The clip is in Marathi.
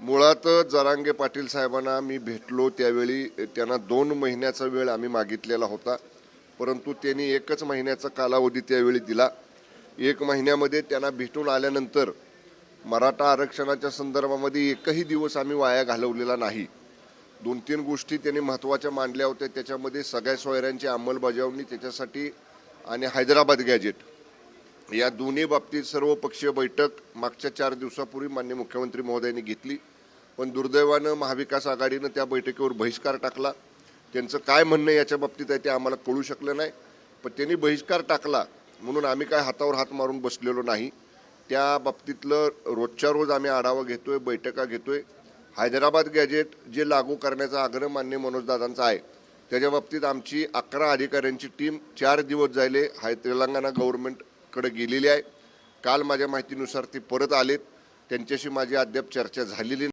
मुळात जरांगे पाटील साहेबांना मी भेटलो त्यावेळी त्यांना 2 महिन्याचा वेळ आम्ही मागितलेला होता, परंतु त्यांनी 1च महिन्याचा कालावधी त्यावेळी दिला। 1 महिन्यामध्ये त्यांना भेटून आल्यानंतर मराठा आरक्षणाच्या संदर्भामध्ये एकही दिवस आम्ही वाया घालवलेला नाही। 2-3 गोष्टी त्यांनी महत्त्वाच्या मांडल्या होत्या, त्याच्यामध्ये सगळ्या सोयऱ्यांची अंमलबजावणी त्याच्यासाठी आणि हैदराबाद गॅजेट या दोन्ही बाबतीत सर्वपक्षीय बैठक मागच्या 4 दिवसापूर्वी माननीय मुख्यमंत्री महोदयांनी घेतली, पण दुर्दैवानं महाविकास आघाडीनं त्या बैठकीवर बहिष्कार टाकला। त्यांचं काय म्हणणं याच्या बाबतीत आहे ते आम्हाला कळू शकलं नाही, पण त्यांनी बहिष्कार टाकला म्हणून आम्ही काय हातावर हात मारून बसलेलो नाही। त्या बाबतीतलं रोजच्या रोज आम्ही आढावा घेतोय, बैठका घेतोय। हैदराबाद गॅजेट जे लागू करण्याचा आग्रह माननीय मनोजदादांचा आहे, त्याच्या बाबतीत आमची 11 अधिकाऱ्यांची टीम 4 दिवस झाले तेलंगणा गव्हर्नमेंटकडे गेलेली आहे। काल माझ्या माहितीनुसार ते परत आलेत, त्यांच्याशी माझी अद्याप चर्चा झालेली